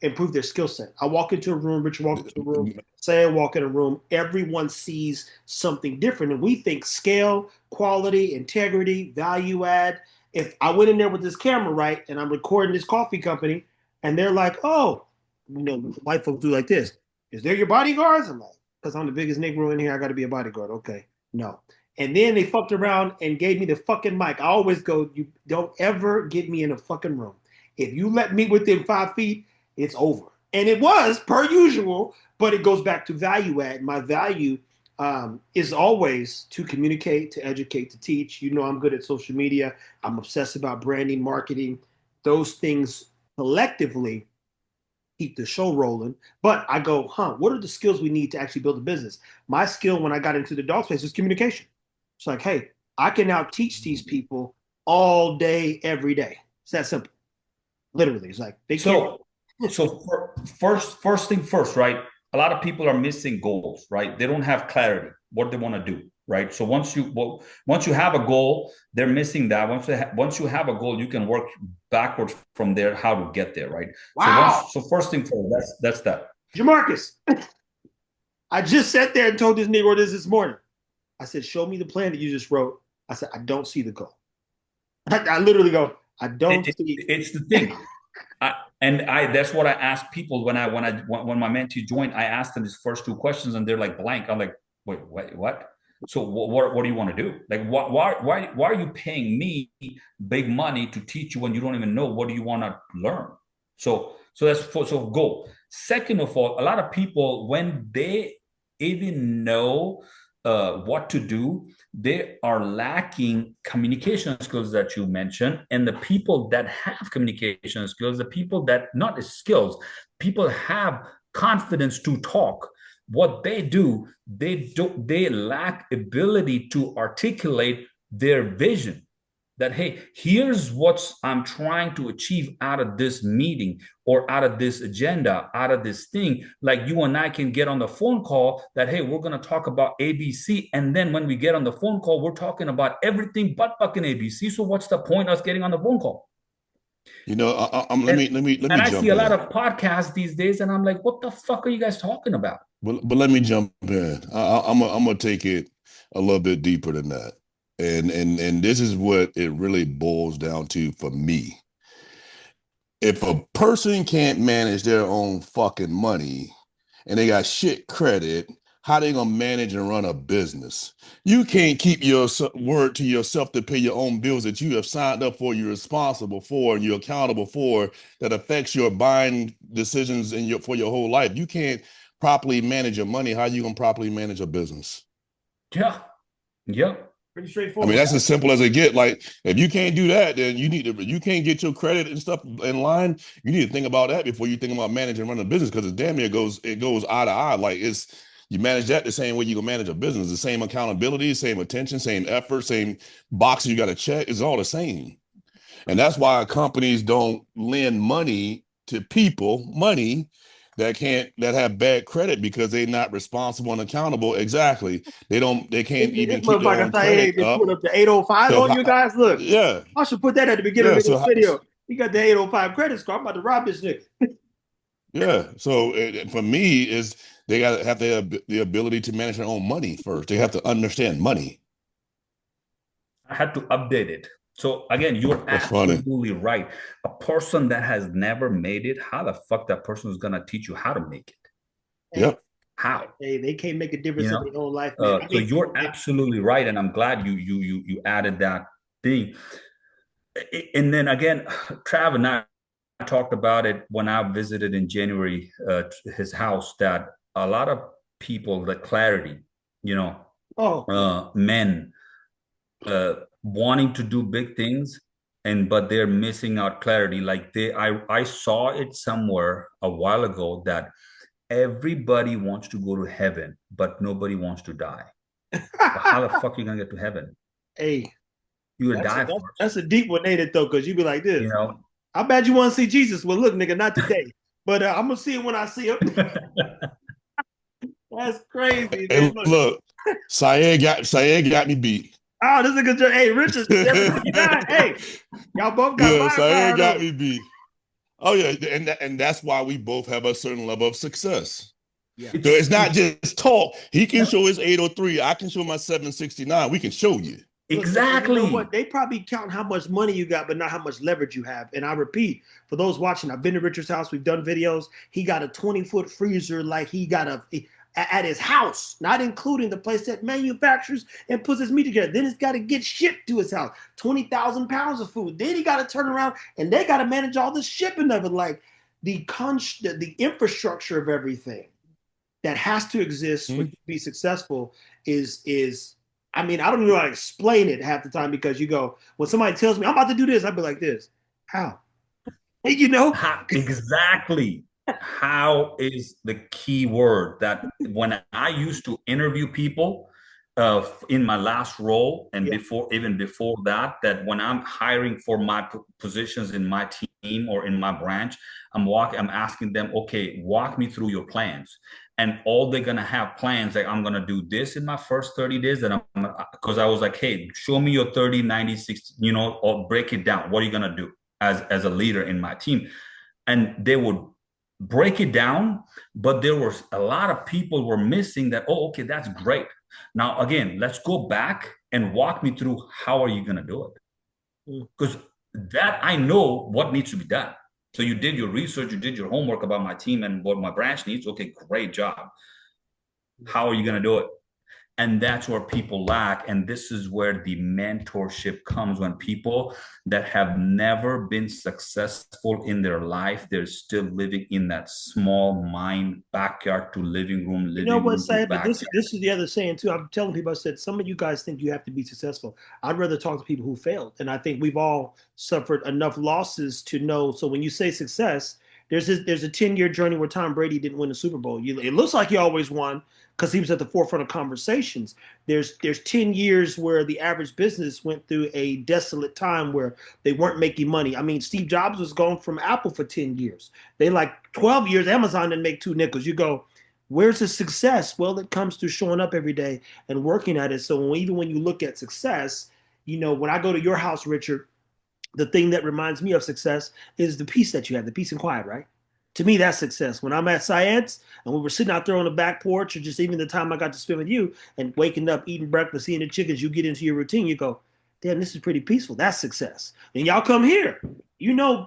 improve their skill set. I walk into a room, Richard walk into a room, say I walk in a room, everyone sees something different. And we think scale, quality, integrity, value add. If I went in there with this camera, right, and I'm recording this coffee company, and they're like, oh, white folks do like this. Is there your bodyguards? I'm like, because I'm the biggest Negro in here, I got to be a bodyguard. Okay. No. And then they fucked around and gave me the fucking mic. I always go, you don't ever get me in a fucking room. If you let me within 5 feet, it's over. And it was per usual, but it goes back to value add. My value is always to communicate, to educate, to teach. You know, I'm good at social media. I'm obsessed about branding, marketing. Those things collectively keep the show rolling. But I go, what are the skills we need to actually build a business? My skill when I got into the dog space was communication. It's like, hey, I can now teach these people all day, every day. It's that simple. Literally, it's like they can't. first thing first, right? A lot of people are missing goals, right? They don't have clarity what they want to do. right? So once you have a goal, they're missing that. Once you have a goal, you can work backwards from there how to get there, right? Wow. So first thing first, that's that. Jamarcus, I just sat there and told this Negro this morning. I said, show me the plan that you just wrote. I said, I don't see the goal. I literally go, I don't see. It's the thing. That's what I ask people when my mentee joined. I asked them these first two questions and they're like blank. I'm like, wait, what? So what do you want to do? Like, why are you paying me big money to teach you when you don't even know what do you want to learn? So go. Second of all, a lot of people, when they even know what to do, they are lacking communication skills that you mentioned. And the people that have communication skills, the people that not skills, people have confidence to talk. What they do, they lack ability to articulate their vision. That, hey, here's what I'm trying to achieve out of this meeting or out of this agenda, out of this thing. Like you and I can get on the phone call that, hey, we're going to talk about ABC. And then when we get on the phone call, we're talking about everything but fucking ABC. So what's the point of us getting on the phone call? Let me I jump see a lot in. of podcasts these days, and I'm like, what the fuck are you guys talking about? But let me jump in. I'm gonna take it a little bit deeper than that, and this is what it really boils down to for me. If a person can't manage their own fucking money and they got shit credit, how they gonna manage and run a business? You can't keep your word to yourself to pay your own bills that you have signed up for, you're responsible for, and you're accountable for, that affects your buying decisions for your whole life. You can't properly manage your money. How you gonna properly manage a business? Yeah. Pretty I straightforward. mean, that's as simple as it get. Like, if you can't do that, then you can't get your credit and stuff in line. You need to think about that before you think about managing and running a business, because it damn near goes eye to eye. Like, you manage that the same way you can manage a business, the same accountability, same attention, same effort, same boxes you got to check. It's all the same. And that's why companies don't lend money to people, that have bad credit, because they're not responsible and accountable. Exactly. They can't This even keep their motherfucker own say, hey, credit they up. put up the 805 So on you guys. Look, yeah, I should put that at the beginning yeah. of this video. He got the 805 credit score. I'm about to rob this nigga. Yeah. So for me, is they got to have the ability to manage their own money first. They have to understand money. I had to update it. So again, you're That's funny. absolutely right. A person that has never made it, how the fuck that person is gonna teach you how to make it? Hey, Yep. How? hey, they can't make a difference You in know? their own life, man. I So mean, you're absolutely right, and I'm glad you added that thing. And then again, Trav and I talked about it when I visited in January his house, that a lot of people, the clarity, you know, oh, men wanting to do big things, but they're missing out clarity. Like I saw it somewhere a while ago that everybody wants to go to heaven, but nobody wants to die. But how the fuck are you gonna get to heaven? hey, You gotta that's a, die that's, first, that's a deep one, ain't it, though? Because you be like you this. know. I bet you want to see Jesus. Well, look, nigga, not today. But I'm going to see him when I see him. That's crazy, man. Hey, Look. look, Syed got me beat. Oh, this is a good joke. Hey, Richard, 759. Hey, y'all both got Yeah, Syed firepower, got though. me beat. Oh yeah, and that's why we both have a certain level of success. Yeah. So it's not It's just talk. He can show his 803. I can show my 769. We can show you. Look, and you know what? exactly. They probably count how much money you got, but not how much leverage you have. And I repeat, for those watching, I've been to Richard's house. We've done videos. He got a 20-foot freezer, like he got at his house, not including the place that manufactures and puts his meat together. Then it's got to get shipped to his house. 20,000 pounds of food. Then he got to turn around and they got to manage all the shipping of it, like the infrastructure of everything that has to exist for Hmm? you to be successful is I mean, I don't know how to explain it half the time, because you go, when somebody tells me I'm about to do this, I'll be like this. How? You know? Exactly. How is the key word that when I used to interview people, in my last role and Yeah. even before that, that when I'm hiring for my positions in my team or in my branch, I'm asking them, okay, walk me through your plans. And all they're gonna have plans like, I'm gonna do this in my first 30 days. And I'm because I was like, hey, show me your 30, 90, 60, or break it down. What are you gonna do as a leader in my team? And they would break it down, but there was a lot of people were missing that. Oh, okay, that's great. Now again, let's go back and walk me through how are you going to do it, because that I know what needs to be done. So you did your research, you did your homework about my team and what my branch needs. Okay, great job. How are you going to do it? And that's where people lack. And this is where the mentorship comes, when people that have never been successful in their life, they're still living in that small mind, backyard to living room, You know living what, room to Syed? But backyard. this is the other saying too. I'm telling people, I said, some of you guys think you have to be successful. I'd rather talk to people who failed. And I think we've all suffered enough losses to know. So when you say success, there's a 10-year journey where Tom Brady didn't win the Super Bowl. It looks like he always won because he was at the forefront of conversations. There's 10 years where the average business went through a desolate time where they weren't making money. I mean, Steve Jobs was gone from Apple for 10 years. They like 12 years, Amazon didn't make two nickels. You go, where's the success? Well, it comes to showing up every day and working at it. So even when you look at success, when I go to your house, Richard, the thing that reminds me of success is the peace that you have, the peace and quiet, right? To me, that's success. When I'm at Syed's and we were sitting out there on the back porch, or just even the time I got to spend with you and waking up, eating breakfast, seeing the chickens, you get into your routine, you go, damn, this is pretty peaceful. That's success. And y'all come here.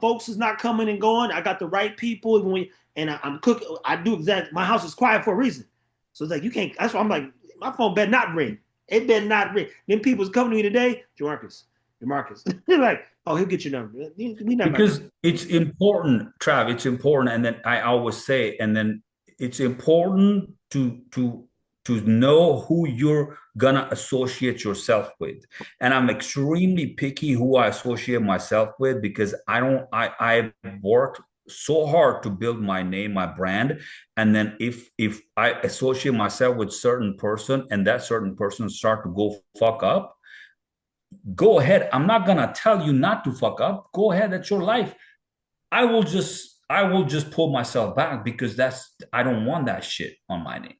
Folks is not coming and going. I got the right people. And I'm cooking. I do exactly. My house is quiet for a reason. So it's like, you can't. That's why I'm like, my phone better not ring. It better not ring. Then people's coming to me today, Jamarcus. They're like, oh, he'll get your number. We not Because it's important, Trav. It's important, and then I always say, and then it's important to know who you're gonna associate yourself with. And I'm extremely picky who I associate myself with, because I've worked so hard to build my name, my brand, and then if I associate myself with certain person and that certain person start to go fuck up, go ahead. I'm not gonna tell you not to fuck up. Go ahead, that's your life. I will just pull myself back, because I don't want that shit on my name.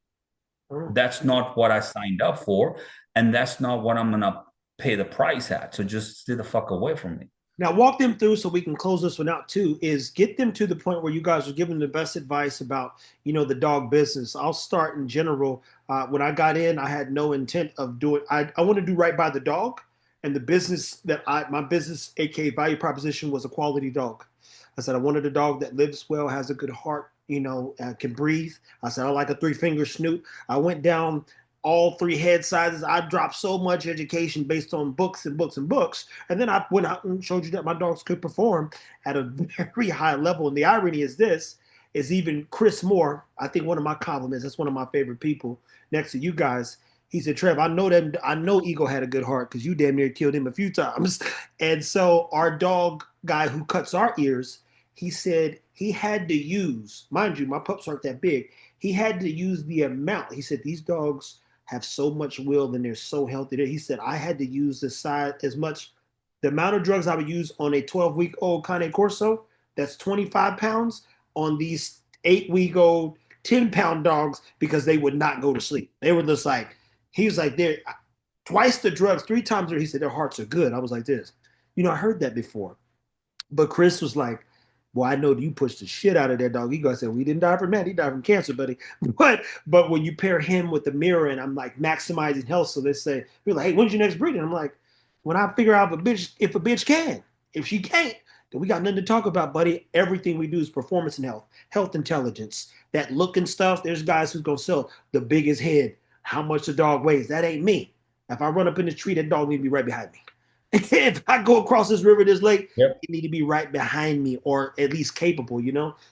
That's not what I signed up for, and that's not what I'm gonna pay the price at. So just stay the fuck away from me. Now, walk them through so we can close this one out too, is get them to the point where you guys are giving the best advice about, the dog business. I'll start in general. When I got in, I had no intent of doing, I want to do right by the dog, and the business my business, aka value proposition, was a quality dog. I said, I wanted a dog that lives well, has a good heart, can breathe. I said, I like a 3-finger snoot. I went down all 3 head sizes. I dropped so much education based on books and books and books. And then I went out and showed you that my dogs could perform at a very high level. And the irony is even Chris Moore, I think one of my compliments, that's one of my favorite people next to you guys. He said, Trev, I know Eagle had a good heart because you damn near killed him a few times. And so our dog guy who cuts our ears, he said he had to use, mind you, my pups aren't that big. He had to use the amount. He said, these dogs have so much will and they're so healthy. He said, I had to use the amount of drugs I would use on a 12-week-old Cane Corso, that's 25 pounds, on these 8-week-old 10-pound dogs, because they would not go to sleep. They were just like, he was like, they're twice the drugs, 3 times. He said, their hearts are good. I was like this. I heard that before. But Chris was like, well, I know you pushed the shit out of that dog. He goes, said, we didn't die from that. He died from cancer, buddy. But when you pair him with the mirror, and I'm like maximizing health. So they say, we're like, hey, when's your next breeding? I'm like, when I figure out if a bitch can. If she can't, then we got nothing to talk about, buddy. Everything we do is performance and health intelligence. That look and stuff, there's guys who's going to sell the biggest head, how much the dog weighs. That ain't me. If I run up in the tree, that dog need to be right behind me. If I go across this river, this lake, Yep. it need to be right behind me, or at least capable,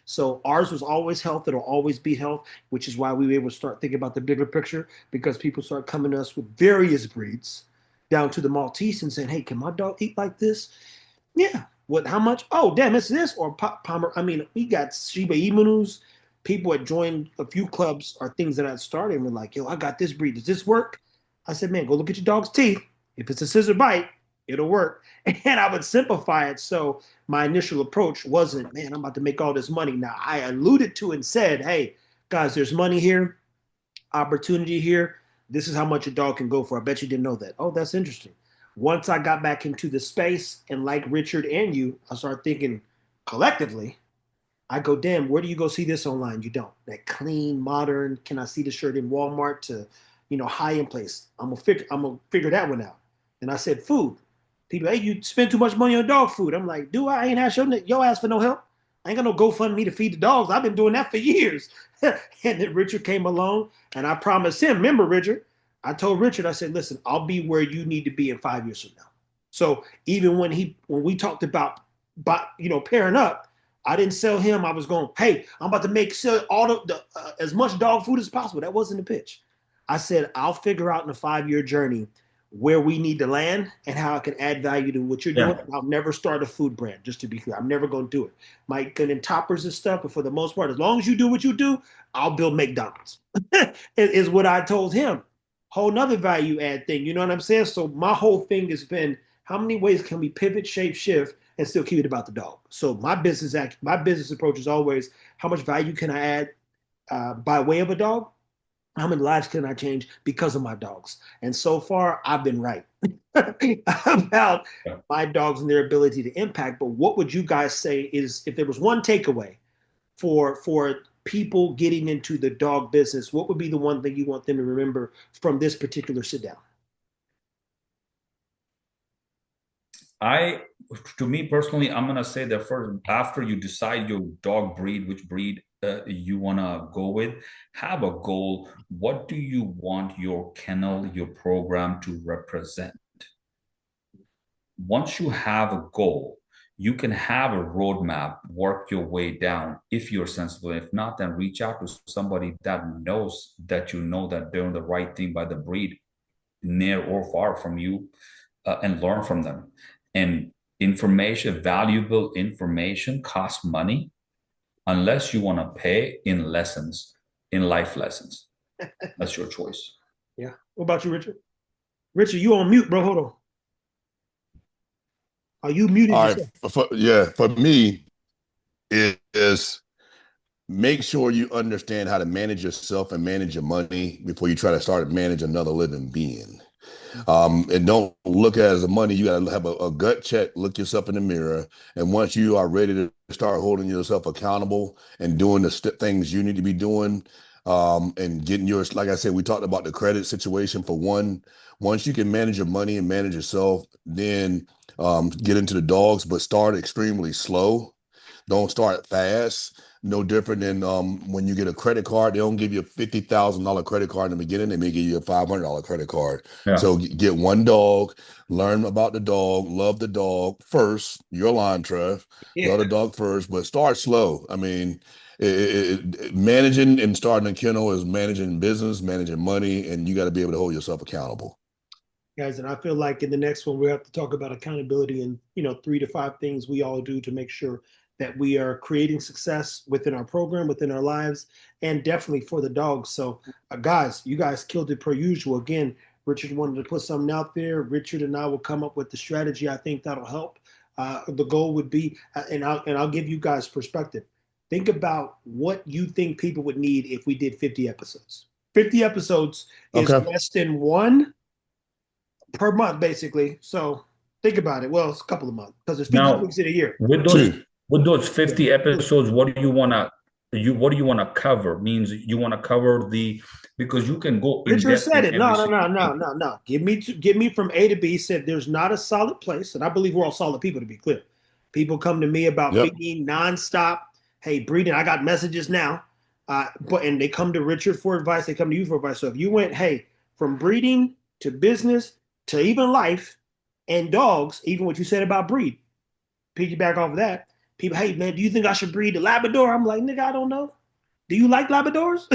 So ours was always health. It'll always be health, which is why we were able to start thinking about the bigger picture, because people start coming to us with various breeds down to the Maltese and saying, hey, can my dog eat like this? Yeah. What, how much? Oh, damn, it's this, or Palmer. I mean, we got Shiba Inus. People had joined a few clubs or things that I'd started and were like, yo, I got this breed. Does this work? I said, man, go look at your dog's teeth. If it's a scissor bite, it'll work. And I would simplify it. So my initial approach wasn't, man, I'm about to make all this money. Now, I alluded to and said, hey, guys, there's money here, opportunity here. This is how much a dog can go for. I bet you didn't know that. Oh, that's interesting. Once I got back into the space, and like Richard and you, I started thinking collectively, I go, damn, where do you go see this online? You don't. That clean, modern, can I see the shirt in Walmart to, high end place? I'm gonna figure that one out. And I said, food. People, hey, you spend too much money on dog food. I'm like, do I ain't ask your ass for no help. I ain't got no GoFundMe to feed the dogs. I've been doing that for years. And then Richard came along, and I promised him, remember, Richard, I told Richard, I said, listen, I'll be where you need to be in 5 years from now. So even when we talked about pairing up, I didn't sell him. I was going, hey, I'm about to sell all the as much dog food as possible. That wasn't the pitch. I said, I'll figure out in a 5-year journey where we need to land and how I can add value to what you're doing. I'll never start a food brand, just to be clear. I'm never going to do it. Might get in toppers and stuff, but for the most part, as long as you do what you do, I'll build McDonald's, is what I told him. Whole nother value add thing. You know what I'm saying? So my whole thing has been, how many ways can we pivot, shape, shift, and still keep it about the dog? So my business approach is always, how much value can I add by way of a dog? How many lives can I change because of my dogs? And so far, I've been right about my dogs and their ability to impact. But what would you guys say is, if there was one takeaway for people getting into the dog business, what would be the one thing you want them to remember from this particular sit down? To me personally, I'm going to say that first, after you decide your dog breed, which breed you want to go with, have a goal. What do you want your kennel, your program to represent? Once you have a goal, you can have a roadmap, work your way down if you're sensible. If not, then reach out to somebody that knows that that they're doing the right thing by the breed, near or far from you, and learn from them. And valuable information costs money unless you want to pay in life lessons. That's your choice. Yeah. What about you, Richard? Richard, you on mute, bro. Hold on. Are you muted yourself? For me, it is make sure you understand how to manage yourself and manage your money before you try to start to manage another living being. And don't look at it as a money. You got to have a gut check, look yourself in the mirror. And once you are ready to start holding yourself accountable and doing the things you need to be doing, and getting yours, like I said, we talked about the credit situation for one. Once you can manage your money and manage yourself, then get into the dogs, but start extremely slow. Don't start fast. No different than when you get a credit card. They don't give you a $50,000 credit card in the beginning. They may give you a $500 credit card. Yeah. So get one dog, learn about the dog, love the dog first. Your line, Trev. Yeah. Love the dog first, but start slow. I mean, managing and starting a kennel is managing business, managing money, and you got to be able to hold yourself accountable. Guys, and I feel like in the next one, we have to talk about accountability and, 3 to 5 things we all do to make sure that we are creating success within our program, within our lives, and definitely for the dogs. So, guys, you guys killed it per usual. Again, Richard wanted to put something out there. Richard and I will come up with the strategy. I think that'll help. The goal would be, and I'll give you guys perspective. Think about what you think people would need if we did 50 episodes. 50 episodes is less than one per month, basically. So think about it. Well, it's a couple of months because there's 50 weeks in a year. With those 50 episodes, what do you want to cover? Means you want to cover because you can go. Richard said it. No. Give me from A to B. Said there's not a solid place, and I believe we're all solid people, to be clear. People come to me about feeding nonstop. Hey, breeding, I got messages now. And they come to Richard for advice. They come to you for advice. So if you went, hey, from breeding to business to even life and dogs, even what you said about breed, piggyback off of that. People, hey, man, do you think I should breed a Labrador? I'm like, nigga, I don't know. Do you like Labradors?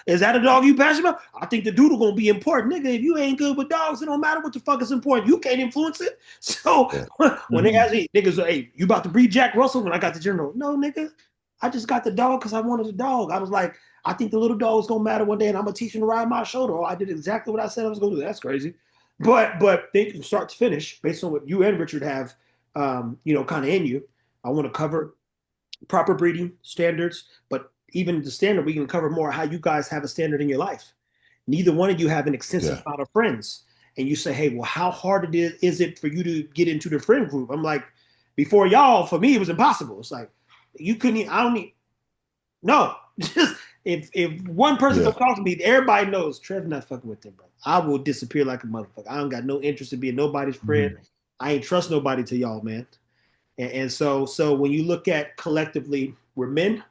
Is that a dog you passionate about? I think the doodle going to be important. Nigga, if you ain't good with dogs, it don't matter what the fuck is important. You can't influence it. So when they ask me, niggas, hey, you about to breed Jack Russell when I got the general? No, nigga, I just got the dog because I wanted a dog. I was like, I think the little dog is gonna matter one day, and I'm gonna teach him to ride my shoulder. Oh, I did exactly what I said I was gonna do. That's crazy. But think from start to finish, based on what you and Richard have, kind of in you. I want to cover proper breeding standards, but even the standard, we can cover more how you guys have a standard in your life. Neither one of you have an extensive amount of friends. And you say, hey, well, how hard is it for you to get into the friend group? I'm like, before y'all, for me, it was impossible. It's like, you couldn't, I don't need, no. Just if one person comes talk to me, everybody knows Trev not fucking with them, bro. I will disappear like a motherfucker. I don't got no interest in being nobody's friend. I ain't trust nobody to y'all, man. And so when you look at collectively, we're men.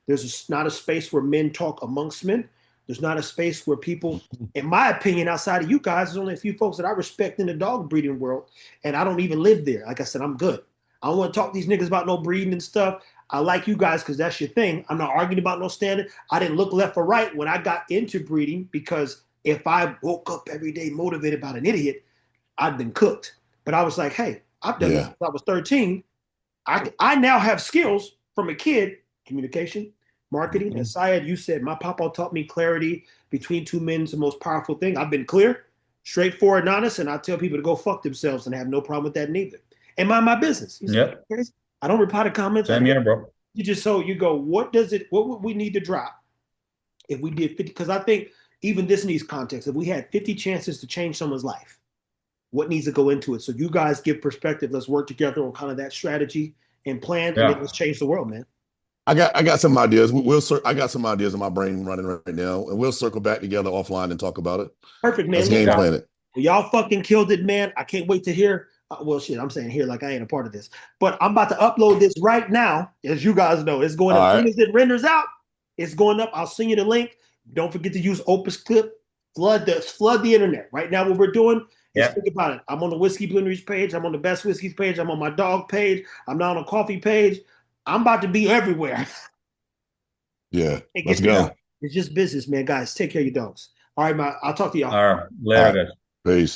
There's not a space where men talk amongst men. There's not a space where people, in my opinion, outside of you guys, there's only a few folks that I respect in the dog breeding world, and I don't even live there. Like I said, I'm good. I don't want to talk to these niggas about no breeding and stuff. I like you guys because that's your thing. I'm not arguing about no standard. I didn't look left or right when I got into breeding because if I woke up every day motivated by an idiot, I'd been cooked. But I was like, hey, I've done this since I was 13. I now have skills from a kid, communication, marketing. As Syed, you said, my papa taught me clarity between two men is the most powerful thing. I've been clear, straightforward, and honest, and I tell people to go fuck themselves and have no problem with that neither. And mind my business. Yep. I don't reply to comments. Same here, bro. You just you go, what would we need to drop if we did 50? Because I think even this needs context. If we had 50 chances to change someone's life, what needs to go into it? So you guys give perspective. Let's work together on kind of that strategy and plan, and then let's change the world, man. I got some ideas. I got some ideas in my brain running right now, and we'll circle back together offline and talk about it. Perfect, man. Let's game plan it. Y'all fucking killed it, man. I can't wait to hear. Well, shit, I'm saying here like I ain't a part of this, but I'm about to upload this right now. As you guys know, it's going up. As soon as it renders out, it's going up. I'll send you the link. Don't forget to use Opus Clip. Flood the internet. Right now, what we're doing is think about it. I'm on the Whiskey Blenderies page. I'm on the Best Whiskeys page. I'm on my dog page. I'm now on a coffee page. I'm about to be everywhere. Yeah, let's go. It's just business, man. Guys, take care of your dogs. All right, I'll talk to y'all. All right, later, guys. Peace.